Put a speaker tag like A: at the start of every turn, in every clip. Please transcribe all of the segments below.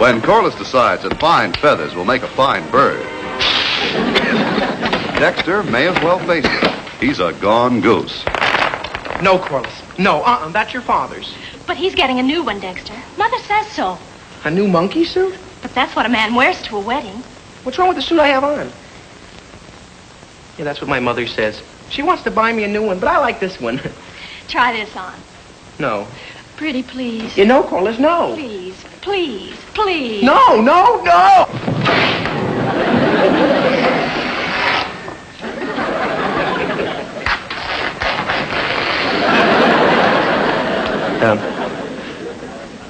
A: When Corliss decides that fine feathers will make a fine bird, Dexter may as well face it. He's a gone goose.
B: No, Corliss. No, that's your father's.
C: But he's getting a new one, Dexter. Mother says so.
B: A new monkey suit?
C: But that's what a man wears to a wedding.
B: What's wrong with the suit I have on? Yeah, that's what my mother says. She wants to buy me a new one, but I like this one.
C: Try this on.
B: No.
C: Pretty, please.
B: You know, Corliss, no.
C: Please, please, please.
B: No, no, no!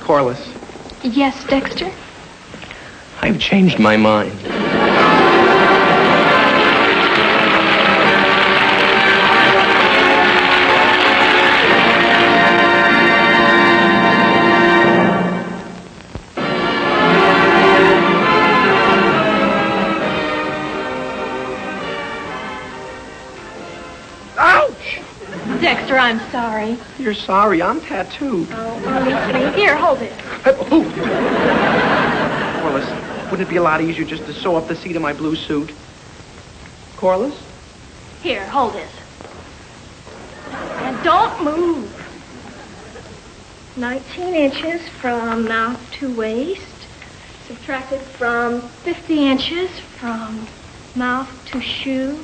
B: Corliss.
C: Yes, Dexter?
B: I've changed my mind. Ouch!
C: Dexter, I'm sorry.
B: You're sorry. I'm tattooed.
C: Oh, here, hold it.
B: Corliss, wouldn't it be a lot easier just to sew up the seat of my blue suit? Corliss?
C: Here, hold this. And don't move. 19 inches from mouth to waist, subtracted from 50 inches from mouth to shoe,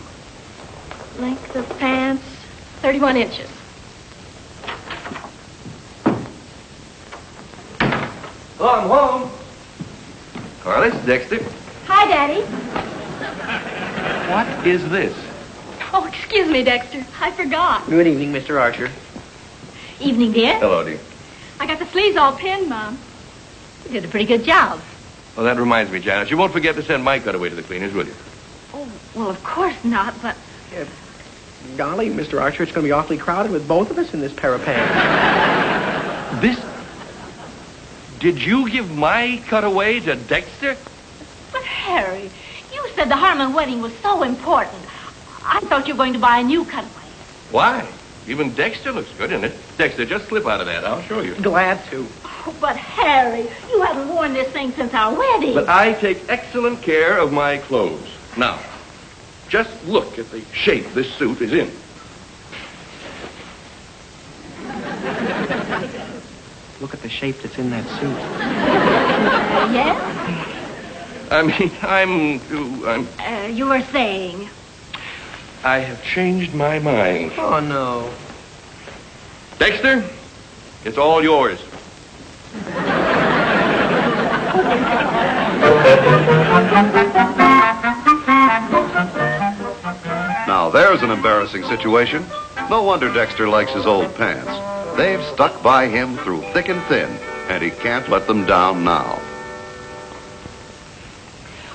C: length of pants, 31 inches.
D: Oh, I'm home. Corliss, Dexter.
C: Hi, Daddy.
D: What is this?
C: Oh, excuse me, Dexter. I forgot.
B: Good evening, Mr. Archer.
C: Evening, dear.
D: Hello, dear.
C: I got the sleeves all pinned, Mom. You did a pretty good job.
D: Well, that reminds me, Janet. You won't forget to send my cutaway to the cleaners, will you?
C: Oh, well, of course not, but...
B: Golly, Mr. Archer, it's going to be awfully crowded with both of us in this pair of pants.
D: This... Did you give my cutaway to Dexter?
C: But, Harry, you said the Harmon wedding was so important. I thought you were going to buy a new cutaway.
D: Why? Even Dexter looks good in it. Dexter, just slip out of that. I'll show you.
B: Glad to.
C: Oh, but, Harry, you haven't worn this thing since our wedding.
D: But I take excellent care of my clothes. Now, just look at the shape this suit is in.
B: Look at the shape that's in that suit.
C: Yes?
D: I mean,
C: You were saying...
D: I have changed my mind.
B: Oh, no.
D: Dexter, it's all yours.
A: Now there's an embarrassing situation. No wonder Dexter likes his old pants. They've stuck by him through thick and thin, and he can't let them down now.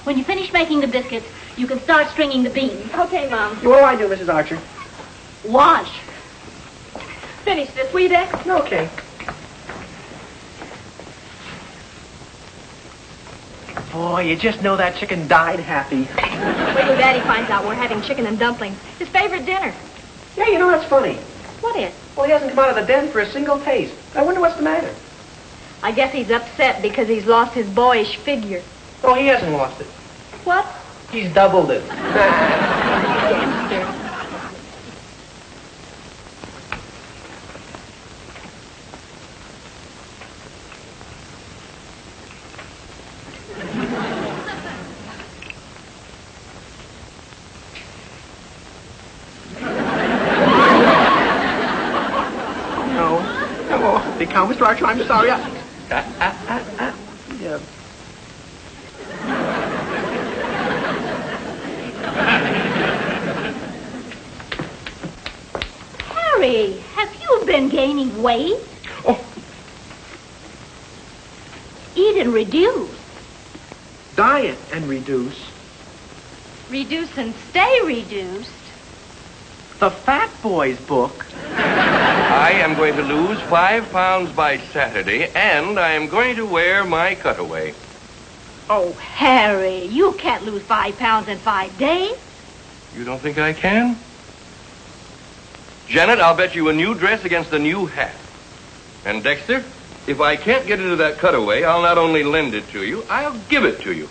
C: When you finish making the biscuits, you can start stringing the beans. Okay, Mom.
B: What do I do, Mrs. Archer?
C: Wash. Finish this, will you, Dex?
B: Okay. Boy, you just know that chicken died happy.
C: Wait till Daddy finds out we're having chicken and dumplings. His favorite dinner.
B: Yeah, you know, that's funny.
C: What is?
B: Well, he hasn't come out of the den for a single taste. I wonder what's the matter.
C: I guess he's upset because he's lost his boyish figure.
B: Oh, he hasn't lost it.
C: What?
B: He's doubled it. Big cow, Mr. Archer, I'm sorry. Yeah.
C: Harry, have you been gaining weight?
B: Oh.
C: Eat and reduce.
B: Diet and reduce.
C: Reduce and stay reduced.
B: The Fat Boys book.
D: I am going to lose 5 pounds by Saturday, and I am going to wear my cutaway.
C: Oh, Harry, you can't lose 5 pounds in 5 days.
D: You don't think I can? Janet, I'll bet you a new dress against a new hat. And Dexter, If I can't get into that cutaway, I'll not only lend it to you, I'll give it to you.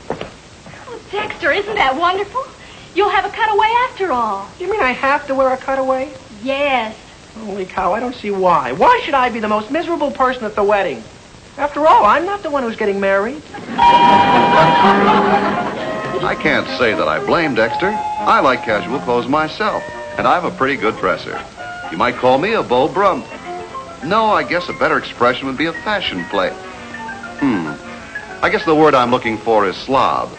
C: Oh, Dexter, isn't that wonderful? You'll have a cutaway after all.
B: You mean I have to wear a cutaway?
C: Yes.
B: Holy cow, I don't see why. Why should I be the most miserable person at the wedding? After all, I'm not the one who's getting married.
A: I can't say that I blame Dexter. I like casual clothes myself, and I'm a pretty good dresser. You might call me a beau brummel. No, I guess a better expression would be a fashion plate. I guess the word I'm looking for is slob.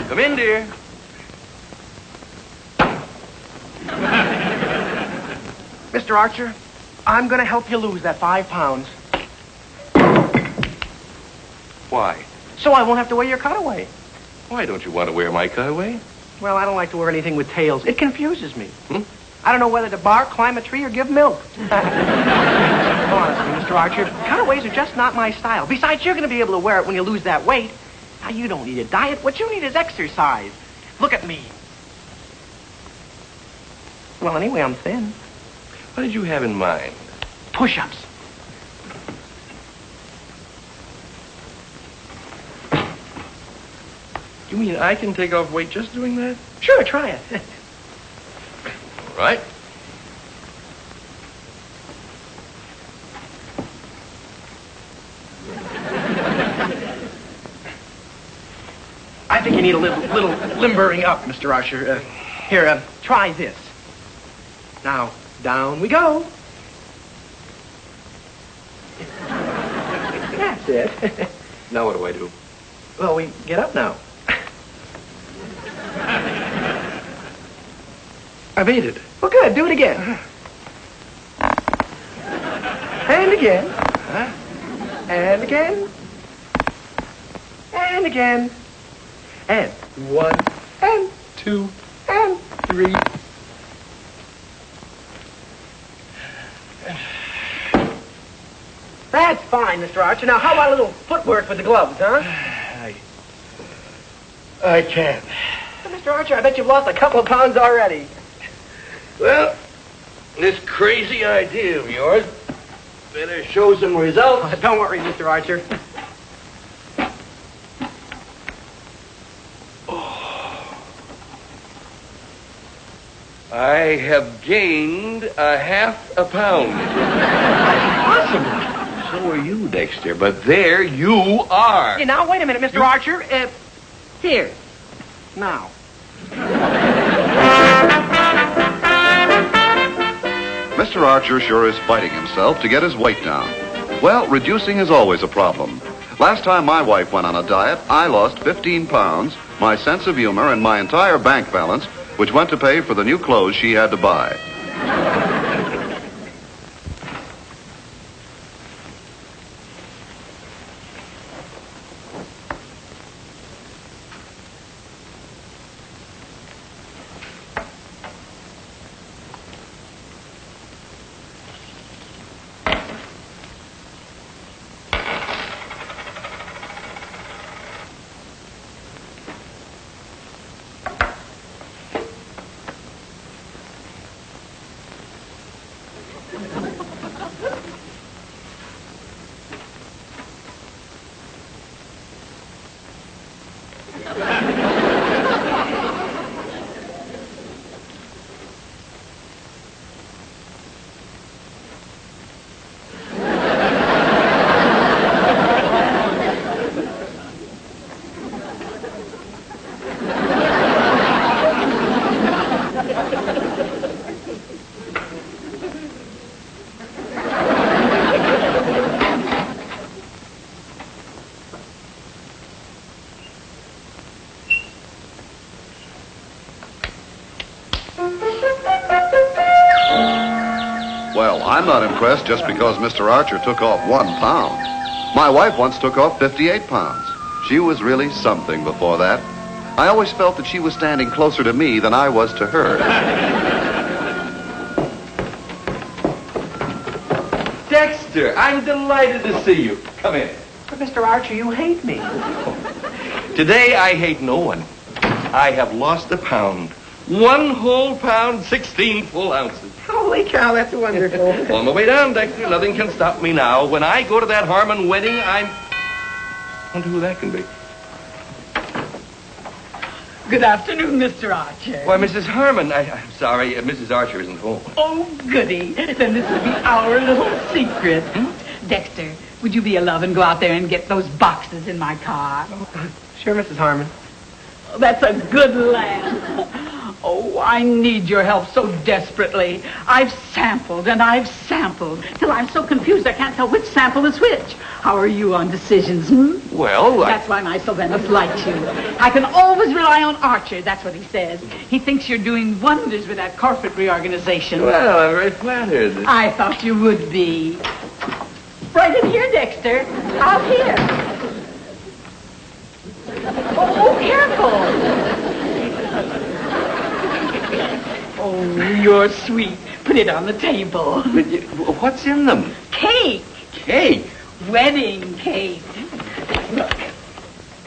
D: Come in, dear.
B: Mr. Archer, I'm going to help you lose that 5 pounds.
D: Why?
B: So I won't have to wear your cutaway.
D: Why don't you want to wear my cutaway?
B: Well, I don't like to wear anything with tails. It confuses me. I don't know whether to bark, climb a tree, or give milk. Honestly, Mr. Archer, cutaways are just not my style. Besides, you're going to be able to wear it when you lose that weight. Now, you don't need a diet. What you need is exercise. Look at me. Well, anyway, I'm thin.
D: What did you have in mind?
B: Push-ups.
D: You mean I can take off weight just doing that?
B: Sure, try it.
D: All right.
B: I think you need a little limbering up, Mr. Archer. Here, try this. Now, down we go. That's it.
D: Now what do I do?
B: Well, we get up now.
D: I made it.
B: Well, good. Do it again. And again. And again. And again. And 1, and 2, and 3. That's fine, Mr. Archer. Now, how about a little footwork with the gloves, huh?
D: I can't.
B: Well, Mr. Archer, I bet you've lost a couple of pounds already.
D: Well, this crazy idea of yours better show some results.
B: Oh, don't worry, Mr. Archer.
D: I have gained a half a pound.
B: Possible.
D: So are you, Dexter, but there you are.
B: Hey, now, wait a minute, Mr. Archer. Here. Now.
A: Mr. Archer sure is fighting himself to get his weight down. Well, reducing is always a problem. Last time my wife went on a diet, I lost 15 pounds, my sense of humor, and my entire bank balance, which went to pay for the new clothes she had to buy. Well, I'm not impressed just because Mr. Archer took off 1 pound. My wife once took off 58 pounds. She was really something before that. I always felt that she was standing closer to me than I was to her.
D: Dexter, I'm delighted to see you. Come in.
B: But, Mr. Archer, you hate me.
D: Today, I hate no one. I have lost a pound. 1 whole pound, 16 full ounces.
B: Holy cow, that's wonderful.
D: On my way down, Dexter. Nothing can stop me now. When I go to that Harmon wedding, I wonder who that can be.
E: Good afternoon, Mr. Archer.
D: Why, Mrs. Harmon, I'm sorry, Mrs. Archer isn't home.
E: Oh, goody. Then this will be our little secret. Dexter, would you be a love and go out there and get those boxes in my car?
B: Sure, Mrs. Harmon.
E: That's a good laugh. Oh, I need your help so desperately. I've sampled and I've sampled till I'm so confused I can't tell which sample is which. How are you on decisions,
D: Well,
E: That's why my Sylvanus likes you. I can always rely on Archer, that's what he says. He thinks you're doing wonders with that corporate reorganization.
D: Well, I'm very flattered.
E: I thought you would be. Right in here, Dexter. Out here. Oh, careful. Oh, you're sweet. Put it on the table.
D: But what's in them?
E: Cake.
D: Cake.
E: Wedding cake. Look.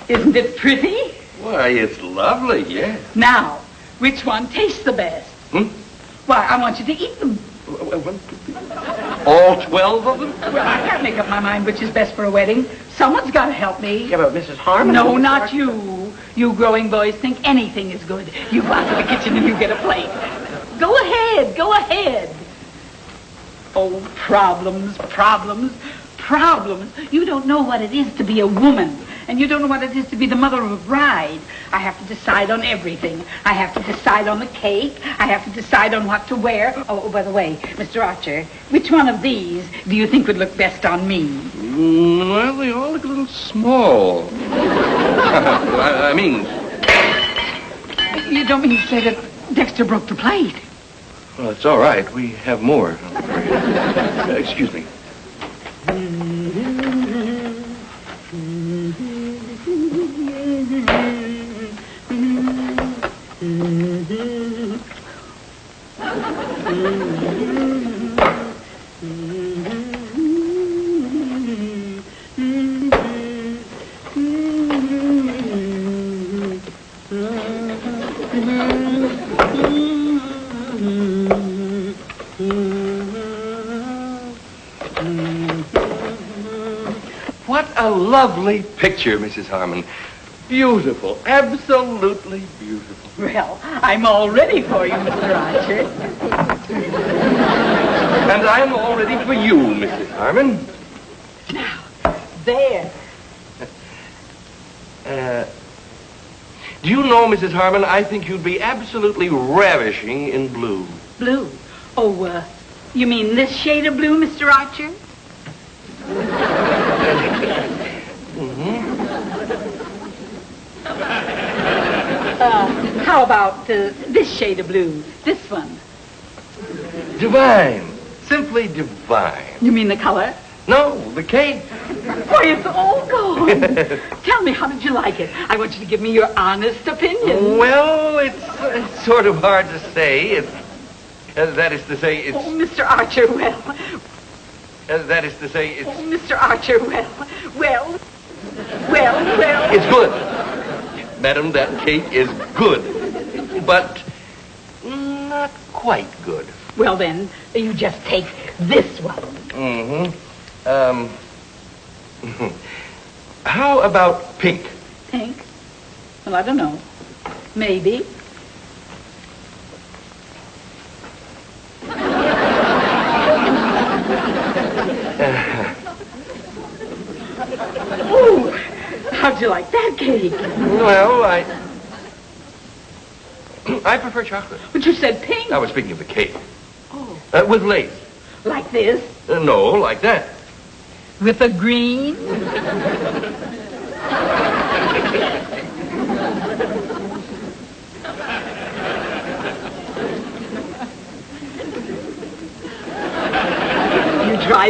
E: Isn't it pretty?
D: Why, it's lovely, yes.
E: Now, which one tastes the best? Why, I want you to eat them.
D: All 12 of them?
E: Well, I can't make up my mind which is best for a wedding. Someone's got to help me.
B: Yeah, but Mrs. Harmon...
E: No, not you. You growing boys think anything is good. You go out to the kitchen and you get a plate. Go ahead, go ahead. Oh, problems, problems, problems. You don't know what it is to be a woman. And you don't know what it is to be the mother of a bride. I have to decide on everything. I have to decide on the cake. I have to decide on what to wear. Oh, by the way, Mr. Archer, which one of these do you think would look best on me?
D: Well, they all look a little small. I mean...
E: You don't mean to say that Dexter broke the plate?
D: Well, it's all right. We have more. Excuse me. What a lovely picture, Mrs. Harmon. Beautiful. Absolutely beautiful.
E: Well, I'm all ready for you, Mr. Archer.
D: And I'm all ready for you, Mrs. Harmon.
E: Now, there.
D: Do you know, Mrs. Harmon, I think you'd be absolutely ravishing in blue.
E: Blue. Oh, you mean this shade of blue, Mr. Archer? How about this shade of blue? This one.
D: Divine. Simply divine.
E: You mean the color?
D: No, the cake.
E: Why, it's all gone. Tell me, how did you like it? I want you to give me your honest opinion.
D: Well, it's sort of hard to say. It's, that is to say, it's...
E: Oh, Mr. Archer, well.
D: that is to say, it's...
E: Oh, Mr. Archer, well.
D: It's good. Madam, that cake is good. But not quite good.
E: Well, then, you just take this one.
D: How about pink?
E: Pink? Well, I don't know. Maybe. Oh, how'd you like that cake?
D: Well, I prefer chocolate.
E: But you said pink.
D: I was speaking of the cake.
E: Oh.
D: With lace.
E: Like this?
D: No, like that.
E: With a green?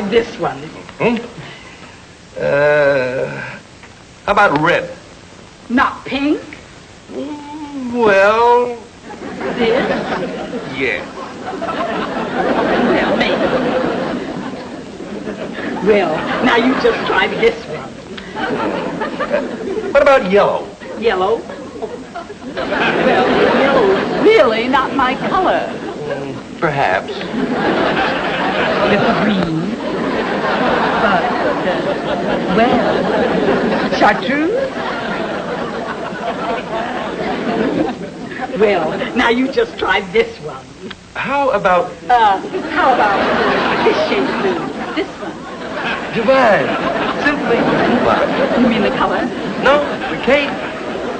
E: try this one.
D: How about red?
E: Not pink?
D: Well,
E: This?
D: yes.
E: Well, maybe. Well, now you just try this one.
D: What about yellow?
E: Yellow? Well, yellow's really not my color.
D: Perhaps.
E: It's green. But, well, chartreuse? Well, now you just try this one.
D: How about
E: How about this shade of blue? This one.
D: divine? Simply divine.
E: You mean the color?
D: No, the cake.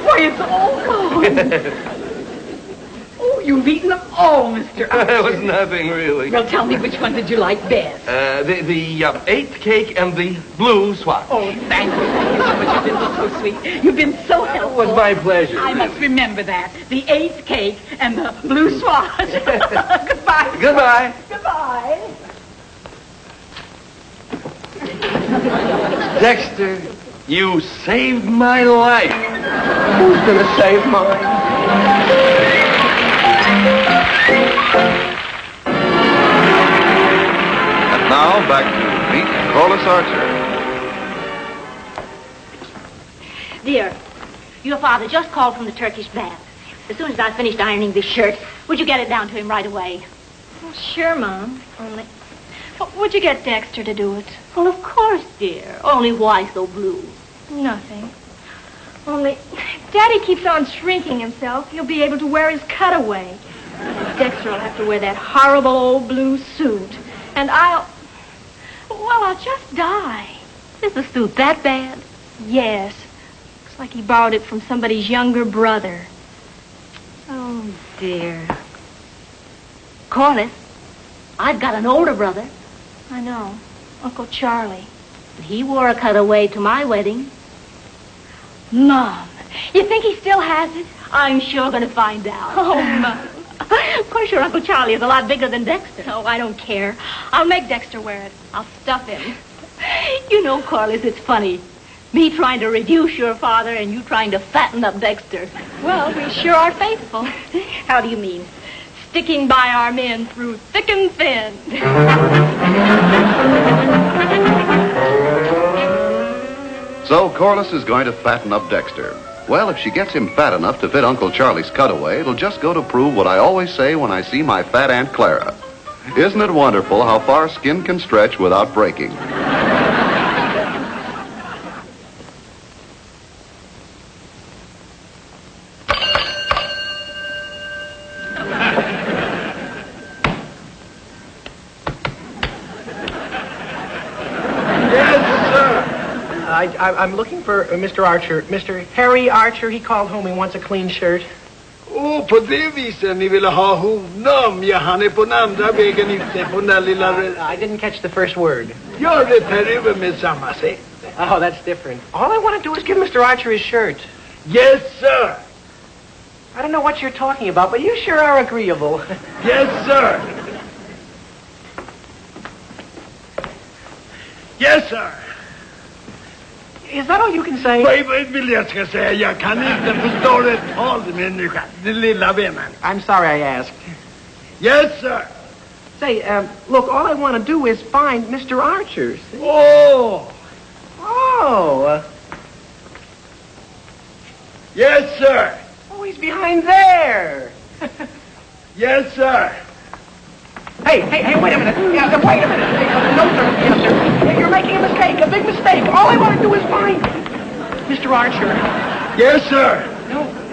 E: Why, it's all gone. Oh, you've eaten them all, Mr.
D: That was
E: Archer.
D: nothing really.
E: Well, tell me which one did you like best?
D: The eighth cake and the blue swatch.
E: Oh, thank you so much. You've been so sweet. You've been so
D: It
E: helpful.
D: was my pleasure.
E: I must remember that. The eighth cake and the blue swatch. Goodbye.
D: Goodbye.
E: Goodbye.
D: Dexter, you saved my life. Who's gonna save mine?
A: And now back to meet Corliss Archer.
F: Dear, your father just called from the Turkish bath. As soon as I finished ironing this shirt, would you get it down to him right away?
C: Well, sure, Mom. Only, would you get Dexter to do it?
F: Well, of course, dear. Only why so blue?
C: Nothing. Only, if Daddy keeps on shrinking himself, he'll be able to wear his cutaway. Dexter will have to wear that horrible old blue suit. And I'll just die.
F: Is the suit that bad?
C: Yes. Looks like he borrowed it from somebody's younger brother.
F: Oh, dear. Corliss, I've got an older brother.
C: I know. Uncle Charlie.
F: He wore a cutaway to my wedding.
C: Mom, you think he still has it?
F: I'm sure going to find out.
C: Oh, Mom.
F: Of course, your Uncle Charlie is a lot bigger than Dexter.
C: No, I don't care. I'll make Dexter wear it. I'll stuff him.
F: You know, Corliss, it's funny. Me trying to reduce your father and you trying to fatten up Dexter.
C: Well, we sure are faithful.
F: How do you mean?
C: Sticking by our men through thick and thin.
A: So Corliss is going to fatten up Dexter. Well, if she gets him fat enough to fit Uncle Charlie's cutaway, it'll just go to prove what I always say when I see my fat Aunt Clara. Isn't it wonderful how far skin can stretch without breaking?
B: I'm looking for Mr. Archer. Mr. Harry Archer, he called home. He wants a clean shirt.
G: På det viset ni ville ha honom. Ja, han är på den andra vägen ute på den där lilla...
B: I didn't catch the first word.
G: Gör det här över med samma sätt.
B: Oh, that's different. All I want to do is give Mr. Archer his shirt.
G: Yes, sir.
B: I don't know what you're talking about, but you sure are agreeable.
G: Yes, sir. Yes, sir.
B: Is that all you can say?
G: Vad vill jag ska säga? Jag kan inte förstå det talmänniska. Den lilla vännen.
B: I'm sorry I asked.
G: Yes, sir.
B: Say, look, all I want to do is find Mr. Archer. See?
G: Oh.
B: Oh.
G: Yes, sir.
B: Oh, he's behind there.
G: Yes, sir.
B: Hey, wait a minute. Yeah, wait a minute. No, sir. Yes, sir. You're making a mistake, a big mistake. All I want to do is find Mr. Archer.
G: Yes, sir.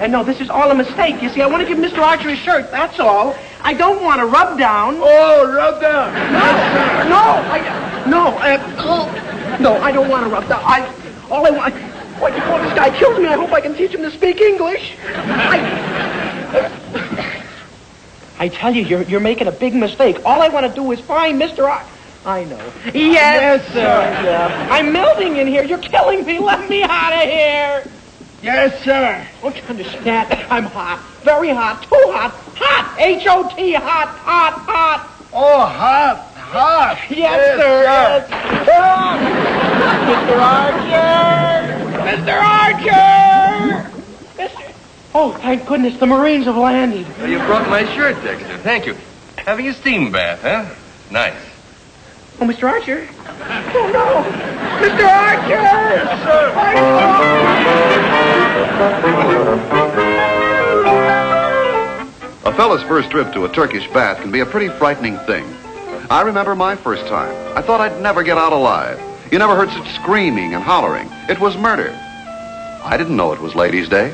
B: No, this is all a mistake. You see, I want to give Mr. Archer his shirt, that's all. I don't want to rub down.
G: Oh, rub down.
B: No, I don't want to rub down. All I want... What, before this guy kills me, I hope I can teach him to speak English. I tell you, you're making a big mistake. All I want to do is find Mr. I know. Yes, sir. Yeah. I'm melting in here. You're killing me. Let me out of here.
G: Yes, sir.
B: Don't you understand? I'm hot. Very hot. Too hot. Hot. H-O-T. Hot.
G: Oh, hot. Hot.
B: Yes, sir. Yes. Mr. Archer! Mr. Archer! Mr. Oh, thank goodness, the Marines have landed.
D: Well, you brought my shirt, Dexter. Thank you. Having a steam bath, huh? Nice.
B: Oh, Mr. Archer? Oh, no! Mr. Archer!
A: A fella's first trip to a Turkish bath can be a pretty frightening thing. I remember my first time. I thought I'd never get out alive. You never heard such screaming and hollering. It was murder. I didn't know it was Ladies' Day.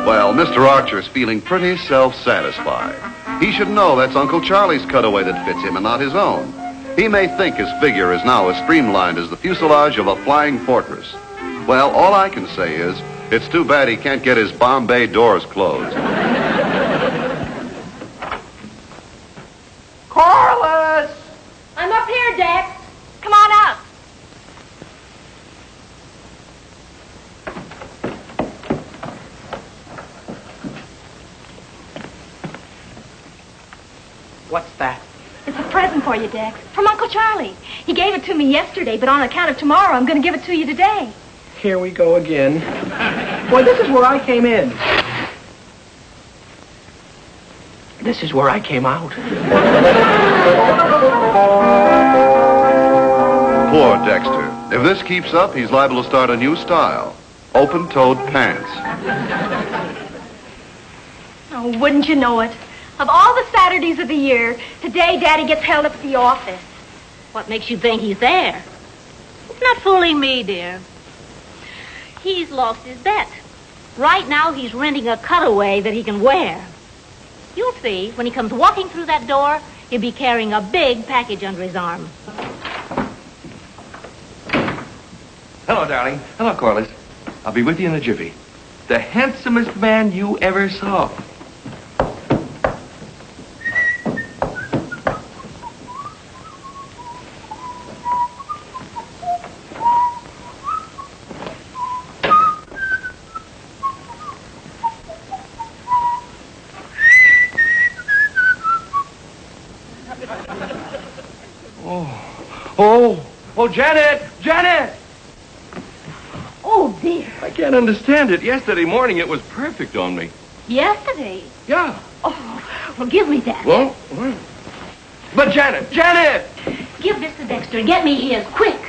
A: Well, Mr. Archer's feeling pretty self-satisfied. He should know that's Uncle Charlie's cutaway that fits him and not his own. He may think his figure is now as streamlined as the fuselage of a flying fortress. Well, all I can say is, it's too bad he can't get his Bombay doors closed.
B: Corliss!
F: I'm up here, Dex. Come on out.
B: What's that?
C: It's a present for you, Dex. From Uncle Charlie. He gave it to me yesterday, but on account of tomorrow, I'm going to give it to you today.
B: Here we go again. Boy, this is where I came in. This is where I came out.
A: Poor Dexter. If this keeps up, he's liable to start a new style. Open-toed pants.
C: Oh, wouldn't you know it? Of all the Saturdays of the year, today Daddy gets held up at the office.
F: What makes you think he's there? It's not fooling me, dear. He's lost his bet. Right now, he's renting a cutaway that he can wear. You'll see, when he comes walking through that door, he'll be carrying a big package under his arm.
D: Hello, darling. Hello, Corliss. I'll be with you in a jiffy. The handsomest man you ever saw. Oh, Janet! Janet!
C: Oh, dear.
D: I can't understand it. Yesterday morning, it was perfect on me.
C: Yesterday?
D: Yeah.
C: Oh, well, give me that.
D: Well, but Janet! Janet!
F: Give this to Dexter and get me his, quick.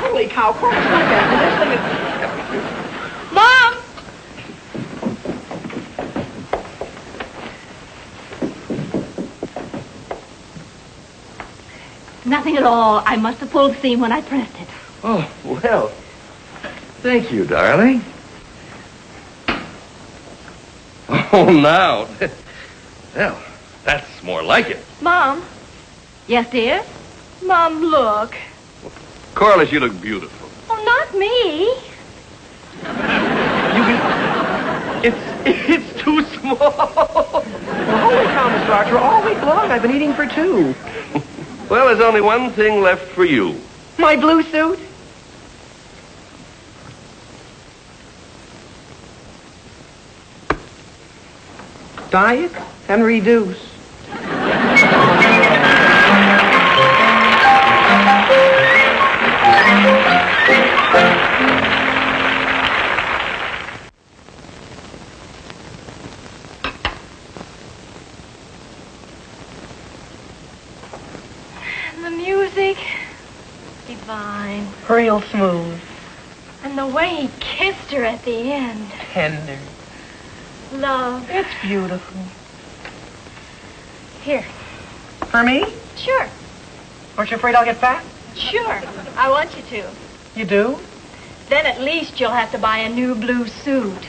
B: Holy cow, Corliss, look at me. This thing is...
C: Mom!
F: Nothing at all. I must have pulled seam when I pressed it.
D: Oh, well. Thank you, darling. Oh, now. Well, that's more like it.
C: Mom.
F: Yes, dear?
C: Mom, look.
D: Corliss, you look beautiful.
C: Oh, not me.
D: It's too small.
B: Well, holy cow, Mr. Archer, all week long I've been eating for two.
D: Well, there's only one thing left for you.
B: My blue suit? Diet and reduce.
C: And the music, divine.
B: Real smooth.
C: And the way he kissed her at the end.
B: Tender.
C: Love.
B: It's beautiful.
C: Here.
B: For me?
C: Sure.
B: Aren't you afraid I'll get fat?
C: Sure. I want you to.
B: You do?
C: Then at least you'll have to buy a new blue suit.